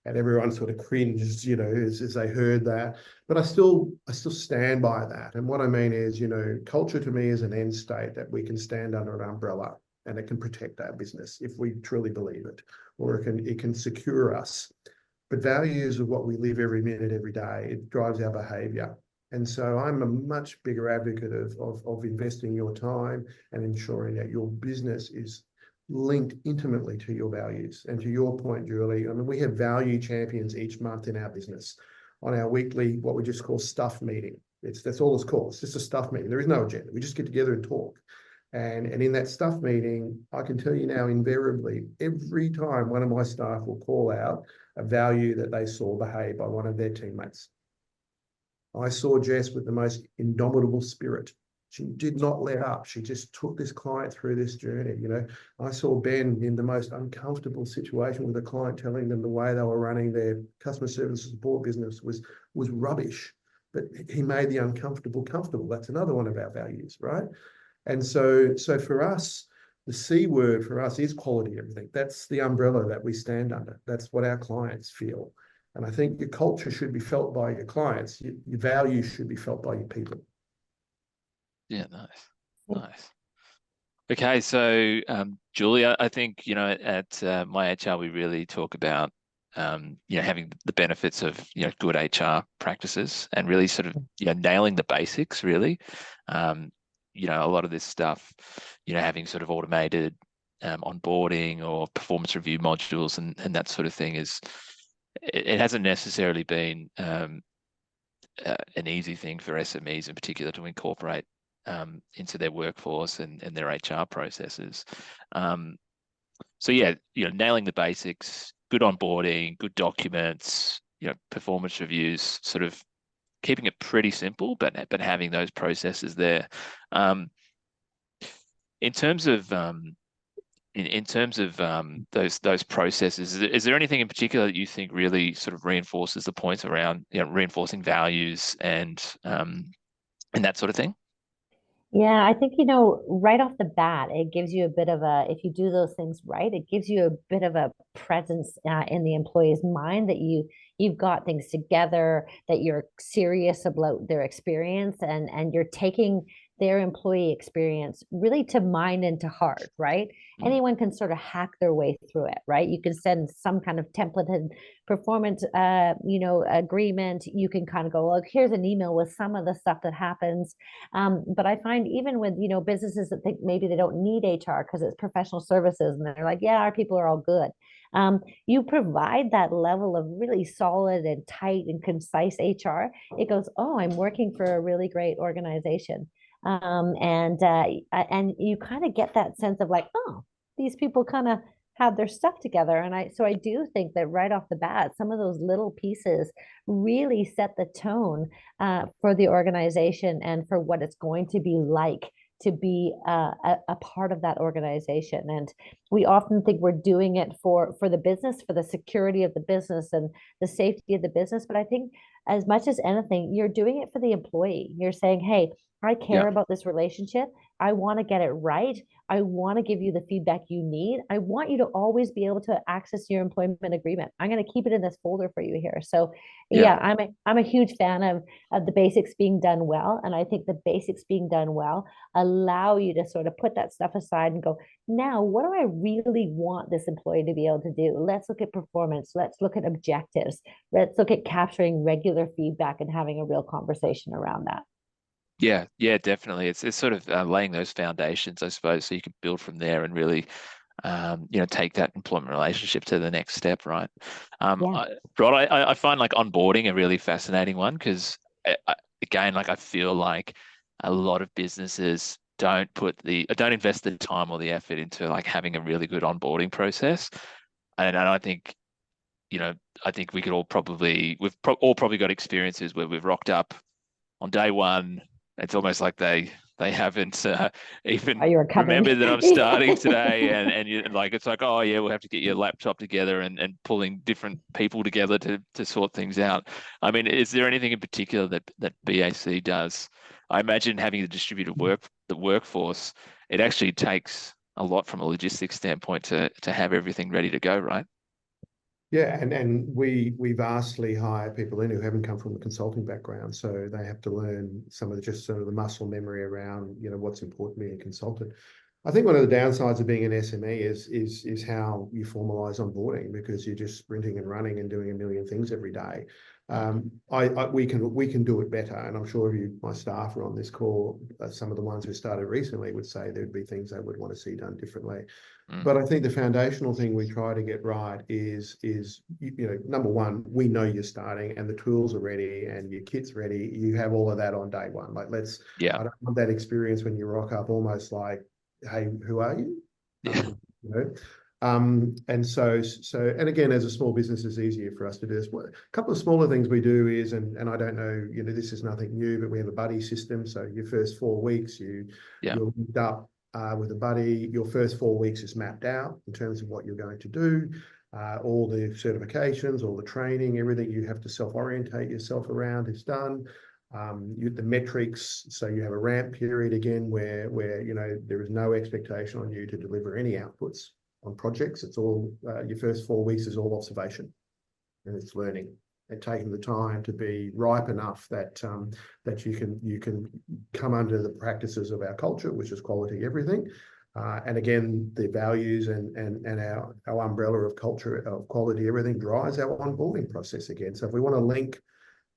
And everyone sort of cringed, as they heard that. But I still stand by that. And what I mean is, culture to me is an end state that we can stand under an umbrella and it can protect our business if we truly believe it, or it can secure us. But values are what we live every minute, every day. It drives our behavior. And so I'm a much bigger advocate of investing your time and ensuring that your business is linked intimately to your values. And to your point, Julie, I mean, we have value champions each month in our business on our weekly, what we just call stuff meeting. That's all it's called. It's just a stuff meeting. There is no agenda. We just get together and talk. And in that stuff meeting, I can tell you now, invariably, every time one of my staff will call out a value that they saw behaved by one of their teammates. I saw Jess with the most indomitable spirit. She did not let up. She just took this client through this journey. I saw Ben in the most uncomfortable situation with a client telling them the way they were running their customer service support business was rubbish, but he made the uncomfortable comfortable. That's another one of our values, right? And so for us, the C word for us is quality everything. That's the umbrella that we stand under. That's what our clients feel. And I think your culture should be felt by your clients. Your values should be felt by your people. Yeah, nice. Okay, so Julia, I think at MyHR we really talk about having the benefits of good HR practices and really sort of nailing the basics really. A lot of this stuff, having sort of automated onboarding or performance review modules and that sort of thing it hasn't necessarily been an easy thing for SMEs in particular to incorporate into their workforce and their HR processes. So yeah, nailing the basics, good onboarding, good documents, performance reviews, sort of keeping it pretty simple, but having those processes there. In terms of in terms of those processes, is there anything in particular that you think really sort of reinforces the points around, reinforcing values and that sort of thing? Yeah, I think, right off the bat, it gives you a bit of if you do those things right, it gives you a bit of a presence in the employee's mind that you've got things together, that you're serious about their experience, and you're taking their employee experience really to mind and to heart, right? Anyone can sort of hack their way through it, right? You can send some kind of templated performance, agreement. You can kind of go, look, here's an email with some of the stuff that happens. But I find even with, businesses that think maybe they don't need HR because it's professional services and they're like, yeah, our people are all good. You provide that level of really solid and tight and concise HR. It goes, oh, I'm working for a really great organization. And you kind of get that sense of like, oh, these people kind of have their stuff together. And I do think that right off the bat, some of those little pieces really set the tone for the organization and for what it's going to be like to be a part of that organization. And we often think we're doing it for the business, for the security of the business and the safety of the business. But I think as much as anything, you're doing it for the employee. You're saying, hey, I care about this relationship. I want to get it right. I want to give you the feedback you need. I want you to always be able to access your employment agreement. I'm going to keep it in this folder for you here. So yeah, I'm a huge fan of the basics being done well. And I think the basics being done well allow you to sort of put that stuff aside and go, now, what do I really want this employee to be able to do? Let's look at performance. Let's look at objectives. Let's look at capturing regular feedback and having a real conversation around that. Yeah, definitely. It's sort of laying those foundations, I suppose, so you can build from there and really, take that employment relationship to the next step, right? Rod, I find like onboarding a really fascinating one because, again, like I feel like a lot of businesses don't invest the time or the effort into like having a really good onboarding process, and I think, I think we could all all probably got experiences where we've rocked up on day one. It's almost like they haven't even remembered that I'm starting today, and you like it's like, oh yeah, we'll have to get your laptop together and pulling different people together to sort things out. I mean, is there anything in particular that BAC does? I imagine having the workforce, it actually takes a lot from a logistics standpoint to have everything ready to go, right? Yeah, and we vastly hire people in who haven't come from a consulting background, so they have to learn some of just sort of the muscle memory around what's important being a consultant. I think one of the downsides of being an SME is how you formalize onboarding because you're just sprinting and running and doing a million things every day. We can do it better, and I'm sure my staff are on this call. Some of the ones who started recently would say there'd be things they would want to see done differently. But I think the foundational thing we try to get right is number one, we know you're starting and the tools are ready and your kit's ready. You have all of that on day one. Like I don't want that experience when you rock up almost like, hey, who are you? And so again, as a small business, it's easier for us to do this. A couple of smaller things we do is, and I don't know, this is nothing new, but we have a buddy system. So your first 4 weeks, you're linked up with a buddy. Your first 4 weeks is mapped out in terms of what you're going to do. All the certifications, all the training, everything you have to self-orientate yourself around is done. The metrics, so you have a ramp period again where there is no expectation on you to deliver any outputs on projects. It's all your first 4 weeks is all observation and it's learning and taking the time to be ripe enough that you can come under the practices of our culture, which is quality everything. And again, the values and our umbrella of culture of quality everything drives our onboarding process again. So if we want to link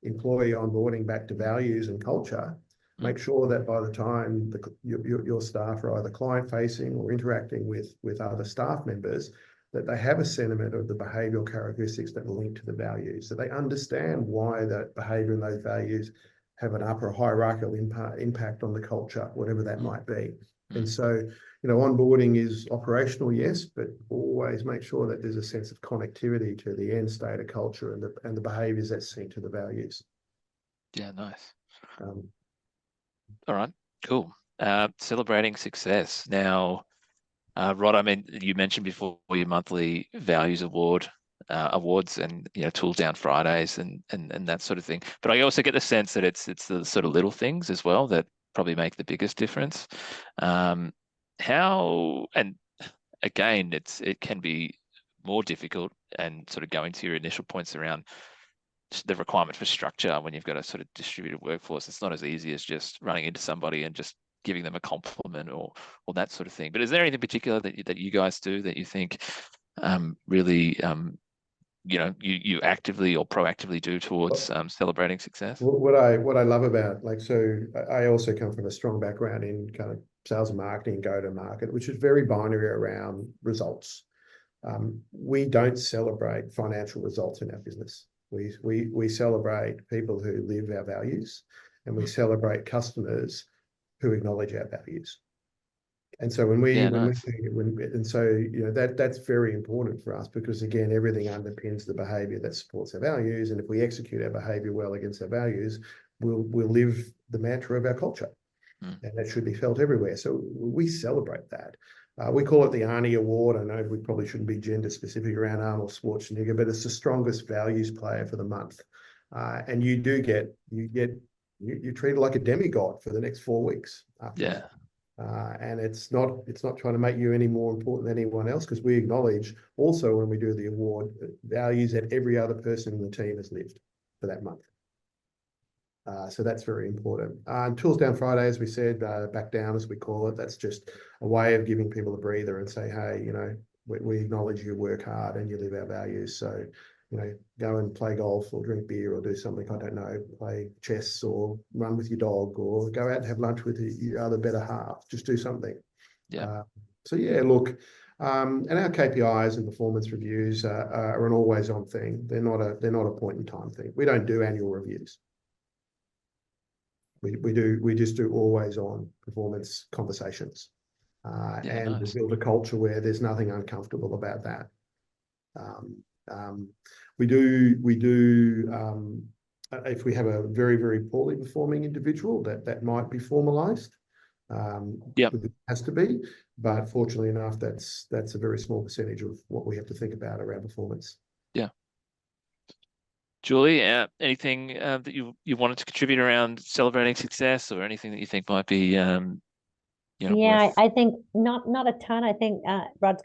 employee onboarding back to values and culture, make sure that by the time your staff are either client-facing or interacting with other staff members, that they have a sentiment of the behavioural characteristics that are linked to the values, so they understand why that behaviour and those values have an upper hierarchical impact on the culture, whatever that might be. And so, onboarding is operational, yes, but always make sure that there's a sense of connectivity to the end state of culture and the behaviours that sync to the values. Yeah, nice. All right, cool. Celebrating success. Now, Rod, I mean, you mentioned before your monthly values awards and tools down Fridays and that sort of thing. But I also get the sense that it's the sort of little things as well that probably make the biggest difference. How and again, it can be more difficult and sort of going to your initial points around the requirement for structure when you've got a sort of distributed workforce. It's not as easy as just running into somebody and just giving them a compliment or that sort of thing. But is there anything particular that you guys do that you think really you actively or proactively do towards celebrating success? What I love about, like, so I also come from a strong background in kind of sales and marketing, go to market, which is very binary around results. We don't celebrate financial results in our business. We celebrate people who live our values, and we celebrate customers who acknowledge our values. And so that's very important for us, because again, everything underpins the behavior that supports our values. And if we execute our behavior well against our values, we'll live the mantra of our culture, and that should be felt everywhere. So we celebrate that. We call it the Arnie Award. I know we probably shouldn't be gender specific around Arnold Schwarzenegger, but it's the strongest values player for the month. And you're treated like a demigod for the next 4 weeks. And it's not trying to make you any more important than anyone else, because we acknowledge also when we do the award values that every other person in the team has lived for that month. So that's very important. Tools Down Friday, as we said, back down as we call it, that's just a way of giving people a breather and say, hey, we acknowledge you work hard and you live our values. So, go and play golf or drink beer or do something, I don't know, play chess or run with your dog or go out and have lunch with your other better half. Just do something. So yeah, look, and our KPIs and performance reviews are an always on thing. They're not a point in time thing. We don't do annual reviews. We just do always on performance conversations. And we build a culture where there's nothing uncomfortable about that. We do if we have a very, very poorly performing individual, that might be formalized. It has to be, but fortunately enough, that's a very small percentage of what we have to think about around performance. Julie, anything that you wanted to contribute around celebrating success, or anything that you think might be I think not a ton. I think Rod's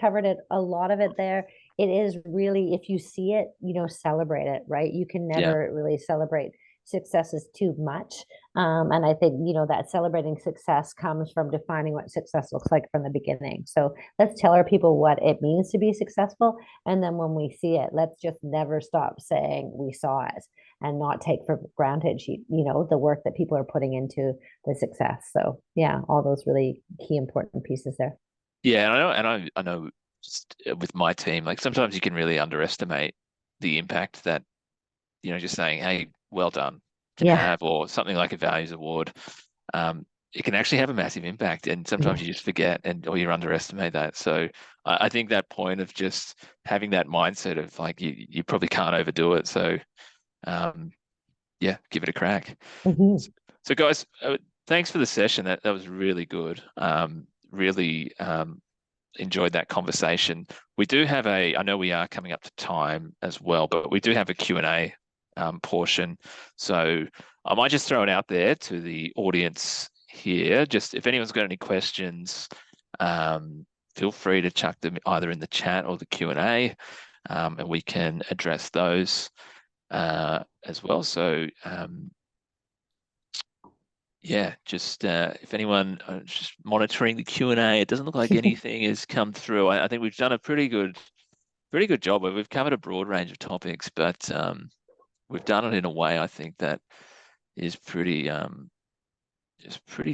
covered it, a lot of it there. It is really, if you see it, celebrate it, right? You can never really celebrate successes too much. And I think, that celebrating success comes from defining what success looks like from the beginning. So let's tell our people what it means to be successful. And then when we see it, let's just never stop saying we saw it, and not take for granted, the work that people are putting into the success. So yeah, all those really key important pieces there. Yeah, I know just with my team, like sometimes you can really underestimate the impact that, just saying, hey, well done can have, or something like a values award. It can actually have a massive impact, and sometimes you just forget or you underestimate that. So I think that point of just having that mindset of like, you probably can't overdo it. So give it a crack. So guys, thanks for the session. That was really good. Really enjoyed that conversation. We do have I know we are coming up to time as well, but we do have a Q&A portion. So I might just throw it out there to the audience here. Just if anyone's got any questions, feel free to chuck them either in the chat or the Q&A, and we can address those as well. So if anyone just monitoring the Q&A, it doesn't look like anything has come through. I think we've done a pretty good job. We've covered a broad range of topics, but we've done it in a way I think that is pretty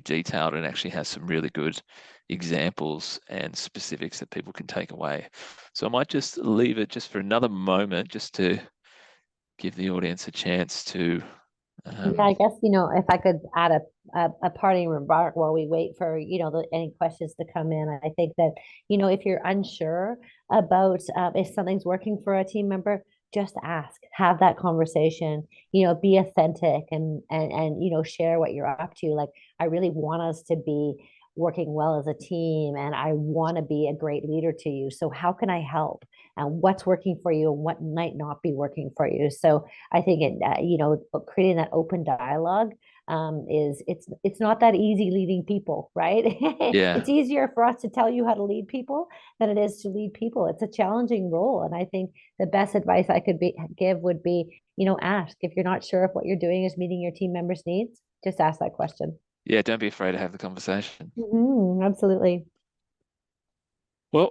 detailed and actually has some really good examples and specifics that people can take away. So I might just leave it just for another moment, just to give the audience a chance to. I guess, if I could add a parting remark while we wait for, any questions to come in. I think that, if you're unsure about if something's working for a team member, just ask, have that conversation, be authentic and share what you're up to. Like, I really want us to be working well as a team, and I want to be a great leader to you. So how can I help? And what's working for you and what might not be working for you? So I think creating that open dialogue it's not that easy leading people, right? Yeah. It's easier for us to tell you how to lead people than it is to lead people. It's a challenging role, and I think the best advice I could give would be, ask. If you're not sure if what you're doing is meeting your team members' needs, just ask that question. Yeah, don't be afraid to have the conversation. Absolutely. Well,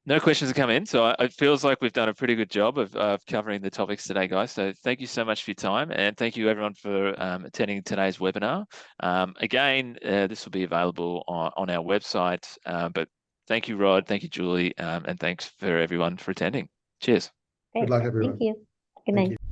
no questions have come in, so it feels like we've done a pretty good job of covering the topics today, guys. So thank you so much for your time, and thank you everyone for attending today's webinar. Again, this will be available on our website, but thank you, Rod, thank you, Julie, and thanks for everyone for attending. Cheers. Great. Good luck, everyone. Thank you. Good Thank night. you.